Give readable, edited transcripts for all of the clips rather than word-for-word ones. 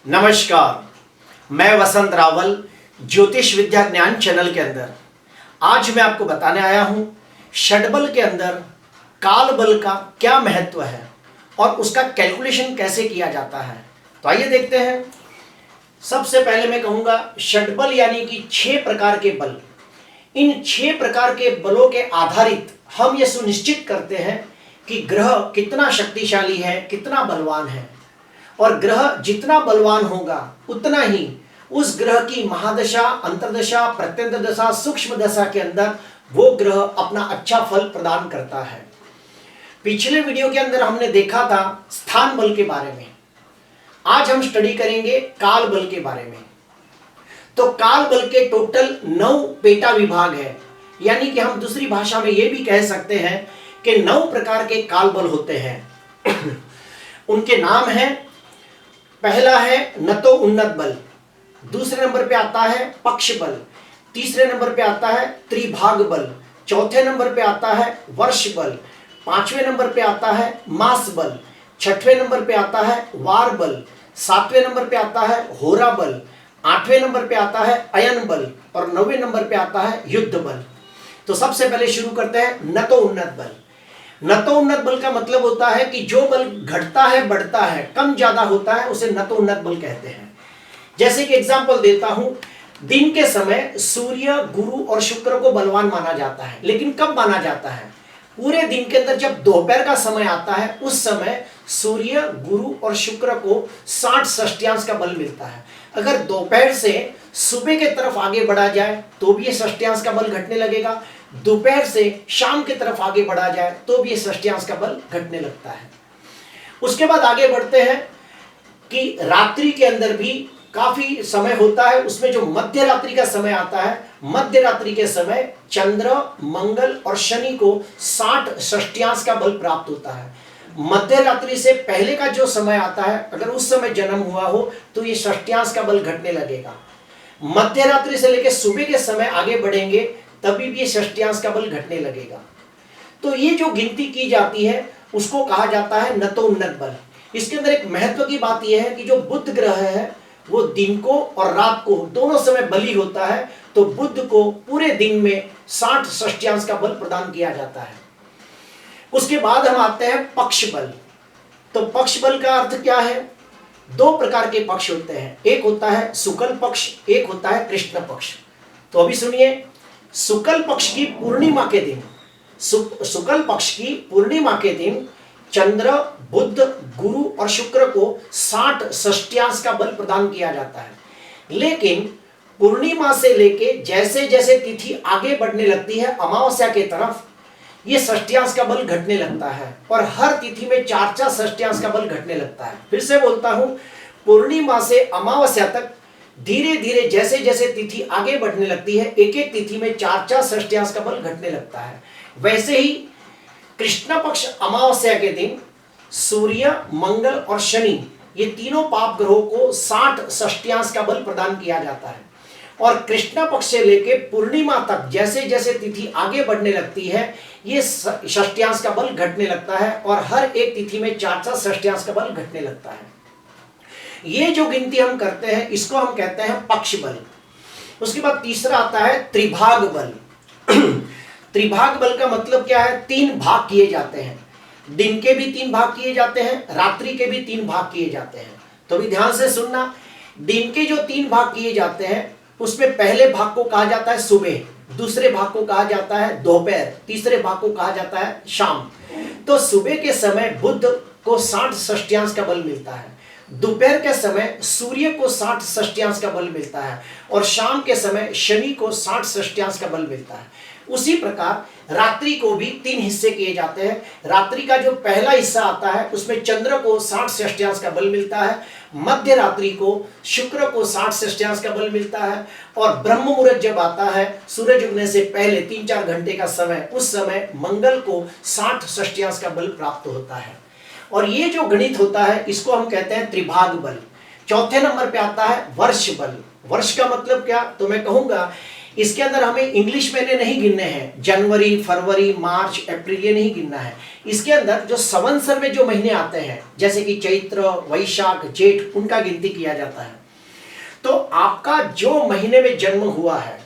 नमस्कार, मैं वसंत रावल ज्योतिष विद्या ज्ञान चैनल के अंदर आज मैं आपको बताने आया हूं षडबल के अंदर काल बल का क्या महत्व है और उसका कैलकुलेशन कैसे किया जाता है। तो आइए देखते हैं। सबसे पहले मैं कहूंगा षडबल यानी कि 6 प्रकार के बल। इन 6 प्रकार के बलों के आधारित हम ये सुनिश्चित करते हैं कि ग्रह कितना शक्तिशाली है, कितना बलवान है, और ग्रह जितना बलवान होगा उतना ही उस ग्रह की महादशा, अंतर्दशा, प्रत्यंत दशा, सूक्ष्म दशा के अंदर वो ग्रह अपना अच्छा फल प्रदान करता है। पिछले वीडियो के अंदर हमने देखा था स्थान बल के बारे में। आज हम स्टडी करेंगे काल बल के बारे में। तो काल बल के टोटल 9 पेटा विभाग है, यानी कि हम दूसरी भाषा में यह भी कह सकते हैं कि 9 प्रकार के काल बल होते हैं। उनके नाम हैं, पहला है नतो उन्नत बल, दूसरे नंबर पे आता है पक्ष बल, तीसरे नंबर पे आता है त्रिभाग बल, चौथे नंबर पे आता है वर्ष बल, 5वें नंबर पे आता है मास बल, 6वें नंबर पे आता है वार बल, 7वें नंबर पे आता है होरा बल, 8वें नंबर पे आता है अयन बल और 9वें नंबर पे आता है युद्ध बल। तो सबसे पहले शुरू करते हैं नतो उन्नत बल। नतोन्नत बल का मतलब होता है कि जो बल घटता है, बढ़ता है, कम ज्यादा होता है, उसे नतोन्नत बल कहते हैं। जैसे कि एग्जांपल देता हूं, दिन के समय सूर्य, गुरु और शुक्र को बलवान माना जाता है, लेकिन कब माना जाता है? पूरे दिन के अंदर जब दोपहर का समय आता है उस समय सूर्य, गुरु और शुक्र को 60 षष्टियांश का बल मिलता है। अगर दोपहर से सुबह के तरफ आगे बढ़ा जाए तो भी ये षष्टियांश का बल घटने लगेगा, दोपहर से शाम की तरफ आगे बढ़ा जाए तो भी ये षष्टियांश का बल घटने लगता है। उसके बाद आगे बढ़ते हैं कि रात्रि के अंदर भी काफी समय होता है। उसमें जो मध्य रात्रि का समय आता है, मध्य रात्रि के समय चंद्र, मंगल और शनि को 60 षष्टियांश का बल प्राप्त होता है। मध्य रात्रि से पहले का जो समय आता है, अगर उस समय जन्म हुआ हो तो ये षष्टियांश का बल घटने लगेगा। मध्य रात्रि से लेकर सुबह के समय आगे बढ़ेंगे तभी भी ये षष्टियांश का बल घटने लगेगा। तो ये जो गिनती की जाती है उसको कहा जाता है नतोन्नत बल। इसके अंदर एक महत्व की बात यह है कि जो बुध ग्रह है वो दिन को और रात को दोनों समय बली होता है, तो बुध को पूरे दिन में 60 षष्टियांश का बल प्रदान किया जाता है। उसके बाद हम आते हैं पक्ष बल। तो पक्ष बल का अर्थ क्या है? 2 प्रकार के पक्ष होते हैं, एक होता है शुक्ल पक्ष, एक होता है कृष्ण पक्ष। तो अभी सुनिए, शुक्ल पक्ष की पूर्णिमा के दिन, शुक्ल पक्ष की पूर्णिमा के दिन चंद्र, बुध, गुरु और शुक्र को 60 षष्टियांश का बल प्रदान किया जाता है। लेकिन पूर्णिमा से लेके जैसे जैसे तिथि आगे बढ़ने लगती है अमावस्या के तरफ, ये षष्टियांश का बल घटने लगता है और हर तिथि में 4-4 षष्टियांश का बल घटने लगता है। फिर से बोलता हूं, पूर्णिमा से अमावस्या तक धीरे धीरे जैसे जैसे तिथि आगे बढ़ने लगती है, एक एक तिथि में 4-4 षष्टियांश का बल घटने लगता है। वैसे ही कृष्ण पक्ष अमावस्या के दिन सूर्य, मंगल और शनि, ये तीनों पाप ग्रहों को 60 षष्टियांश का बल प्रदान किया जाता है। और कृष्ण पक्ष से लेके पूर्णिमा तक जैसे जैसे तिथि आगे बढ़ने लगती है ये षष्टियांश का बल घटने लगता है और हर एक तिथि में 4-4 षष्टियांश का बल घटने लगता है। ये जो गिनती हम करते हैं इसको हम कहते हैं पक्ष बल। उसके बाद तीसरा आता है त्रिभाग बल। त्रिभाग बल का मतलब क्या है? 3 भाग किए जाते हैं। दिन के भी 3 भाग किए जाते हैं, रात्रि के भी 3 भाग किए जाते हैं। तो भी ध्यान से सुनना, दिन के जो 3 भाग किए जाते हैं उसमें पहले भाग को कहा जाता है सुबह, दूसरे भाग को कहा जाता है दोपहर, तीसरे भाग को कहा जाता है शाम। तो सुबह के समय बुध को 60 षष्टियांश का बल मिलता है, दोपहर के समय सूर्य को 60 षष्टियांश का बल मिलता है और शाम के समय शनि को 60 षष्टियांश का बल मिलता है। उसी प्रकार रात्रि को भी 3 हिस्से किए जाते हैं। रात्रि का जो पहला हिस्सा आता है उसमें चंद्र को 60 षष्टियांश का बल मिलता है, मध्य रात्रि को शुक्र को 60 षष्टियांश का बल मिलता है और ब्रह्म मुहूर्त जब आता है सूरज उगने से पहले 3-4 घंटे का समय, उस समय मंगल को 60 षष्टियांश का बल प्राप्त होता है। और ये जो गणित होता है इसको हम कहते हैं त्रिभाग बल। चौथे नंबर पे आता है वर्ष बल। वर्ष का मतलब क्या? तो मैं कहूंगा इसके अंदर हमें इंग्लिश महीने नहीं गिनने हैं, जनवरी, फरवरी, मार्च, अप्रैल ये नहीं गिनना है। इसके अंदर जो संवत्सर में जो महीने आते हैं जैसे कि चैत्र, वैशाख, जेठ, उनका गिनती किया जाता है। तो आपका जो महीने में जन्म हुआ है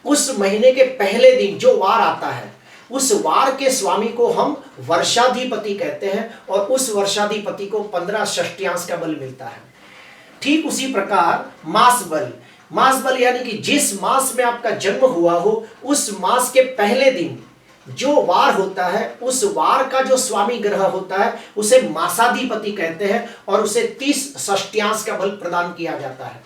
उस महीने के पहले दिन जो वार आता है उस वार के स्वामी को हम वर्षाधिपति कहते हैं और उस वर्षाधिपति को 15 षष्टियांश का बल मिलता है। ठीक उसी प्रकार मास बल यानी कि जिस मास में आपका जन्म हुआ हो उस मास के पहले दिन जो वार होता है उस वार का जो स्वामी ग्रह होता है उसे मासाधिपति कहते हैं और उसे 30 षष्टियांश का बल प्रदान किया जाता है।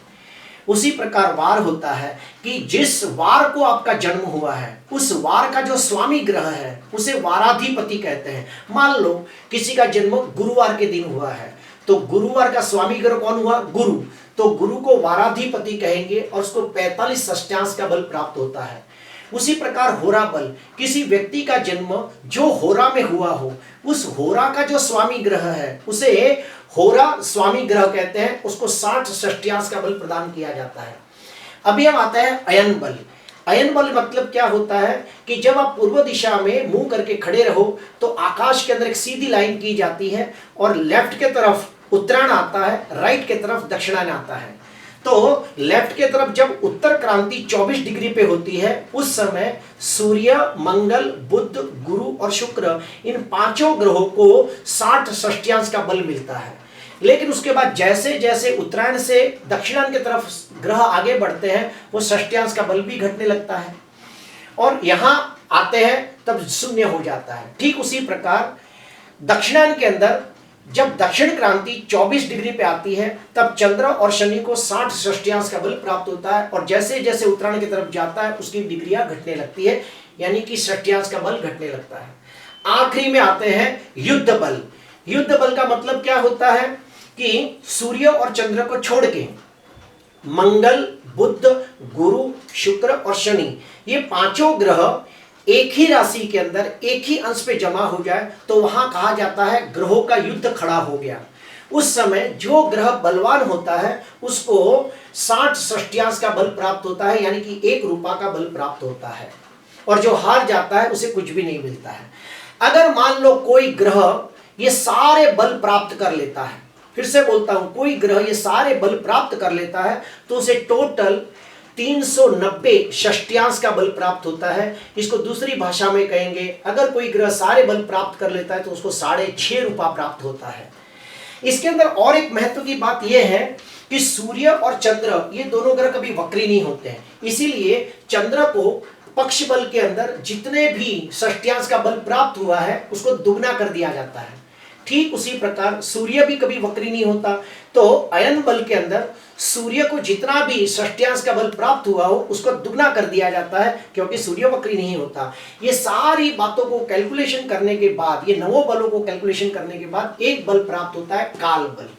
उसी प्रकार वार होता है कि जिस वार को आपका जन्म हुआ है उस वार का जो स्वामी ग्रह है उसे वाराधिपति कहते हैं। मान लो किसी का जन्म गुरुवार के दिन हुआ है तो गुरुवार का स्वामी ग्रह कौन हुआ? गुरु। तो गुरु को वाराधिपति कहेंगे और उसको 45 षष्टियांश का बल प्राप्त होता है। उसी प्रकार होरा बल, किसी व्यक्ति का जन्म जो होरा में हुआ हो उस होरा का जो स्वामी ग्रह है उसे होरा स्वामी ग्रह कहते हैं, उसको 60 षष्टियांश का बल प्रदान किया जाता है। अभी हम आता है अयन बल। अयन बल मतलब क्या होता है कि जब आप पूर्व दिशा में मुंह करके खड़े रहो तो आकाश के अंदर एक सीधी लाइन की जाती है और लेफ्ट के तरफ उत्तरायण आता है, राइट के तरफ दक्षिणायन आता है। तो लेफ्ट के तरफ जब उत्तर क्रांति 24 डिग्री पे होती है उस समय सूर्य, मंगल, बुध, गुरु और शुक्र इन पांचों ग्रहों को 60 षष्टियांश का बल मिलता है। लेकिन उसके बाद जैसे जैसे उत्तरायण से दक्षिणायन की तरफ ग्रह आगे बढ़ते हैं वो षष्टियांश का बल भी घटने लगता है और यहां आते हैं तब शून्य हो जाता है। ठीक उसी प्रकार दक्षिणायन के अंदर जब दक्षिण क्रांति 24 डिग्री पे आती है तब चंद्र और शनि को 60 षष्टियांश का बल प्राप्त होता है और जैसे जैसे उत्तरायण की तरफ जाता है उसकी डिग्रियां घटने लगती है यानी कि षष्टियांश का बल घटने लगता है। आखिरी में आते हैं युद्ध बल। युद्ध बल का मतलब क्या होता है कि सूर्य और चंद्र को छोड़ के मंगल, बुध, गुरु, शुक्र और शनि ये पांचों ग्रह एक ही राशि के अंदर एक ही अंश पे जमा हो जाए तो वहां कहा जाता है ग्रहों का युद्ध खड़ा हो गया। उस समय जो ग्रह बलवान होता है उसको 60 षष्टियांश का बल प्राप्त होता है यानी कि 1 रूपा का बल प्राप्त होता है और जो हार जाता है उसे कुछ भी नहीं मिलता है। अगर मान लो कोई ग्रह ये सारे बल प्राप्त कर लेता है, फिर से बोलता हूं, कोई ग्रह ये सारे बल प्राप्त कर लेता है तो उसे टोटल 390 षष्टियांश का बल प्राप्त होता है। इसको दूसरी भाषा में कहेंगे अगर कोई ग्रह सारे बल प्राप्त कर लेता है तो उसको 6.5 रूपा प्राप्त होता है। इसके अंदर और एक महत्व की बात यह है कि सूर्य और चंद्र ये दोनों ग्रह कभी वक्री नहीं होते हैं, इसीलिए चंद्र को पक्ष बल के अंदर जितने भी षष्टियांश का बल प्राप्त हुआ है उसको दुगना कर दिया जाता है। ठीक उसी प्रकार सूर्य भी कभी वक्री नहीं होता तो अयन बल के अंदर सूर्य को जितना भी षष्टियांश का बल प्राप्त हुआ हो उसको दुगना कर दिया जाता है क्योंकि सूर्य वक्री नहीं होता। ये सारी बातों को कैलकुलेशन करने के बाद, ये 9 बलों को कैलकुलेशन करने के बाद एक बल प्राप्त होता है काल बल।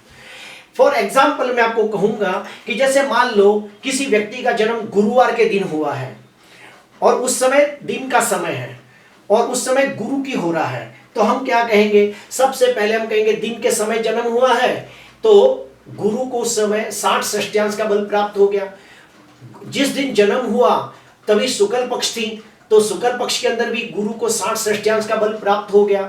फॉर एग्जाम्पल मैं आपको कहूंगा कि जैसे मान लो किसी व्यक्ति का जन्म गुरुवार के दिन हुआ है और उस समय दिन का समय है और उस समय गुरु की हो रहा है तो हम क्या कहेंगे? सबसे पहले हम कहेंगे दिन के समय जन्म हुआ है तो गुरु को उस समय 60 षष्टियांश का बल प्राप्त हो गया। जिस दिन जन्म हुआ तभी शुक्ल पक्ष थी तो शुक्ल पक्ष के अंदर भी गुरु को 60 षष्टियांश का बल प्राप्त हो गया।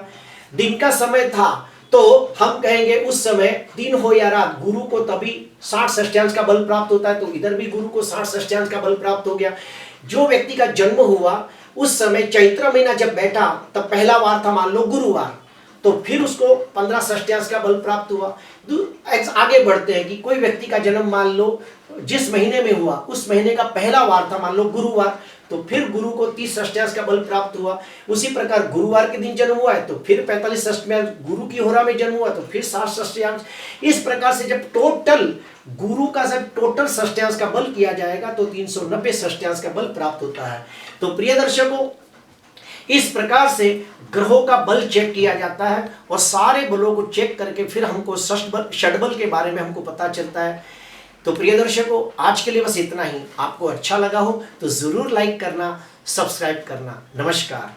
दिन का समय था तो हम कहेंगे उस समय दिन हो या रात गुरु को तभी 60 षष्टियांश का बल प्राप्त होता है तो इधर भी गुरु को 60 षष्टियांश का बल प्राप्त हो गया। जो व्यक्ति का जन्म हुआ उस समय चैत्र महीना जब बैठा तब पहला वार था मान लो गुरुवार तो फिर उसको 15 षष्टियांश का बल प्राप्त हुआ। आगे बढ़ते हैं कि कोई व्यक्ति का जन्म मान लो जिस महीने में हुआ उस महीने का पहला वार था मान लो गुरुवार तो फिर गुरु को 30 षष्टियांश का बल प्राप्त हुआ। उसी प्रकार गुरुवार के दिन जन्म हुआ है तो फिर 45 षष्टियांश, गुरु की होरा में जन्म हुआ तो फिर 60 षष्टियांश। इस प्रकार से जब टोटल गुरु का जब टोटल षष्टियांश का बल किया जाएगा तो 390 षष्टियांश का बल प्राप्त होता है। तो प्रिय दर्शकों, इस प्रकार से ग्रहों का बल चेक किया जाता है और सारे बलों को चेक करके फिर हमको षटबल के बारे में हमको पता चलता है। तो प्रिय दर्शकों, आज के लिए बस इतना ही। आपको अच्छा लगा हो तो जरूर लाइक करना, सब्सक्राइब करना। नमस्कार।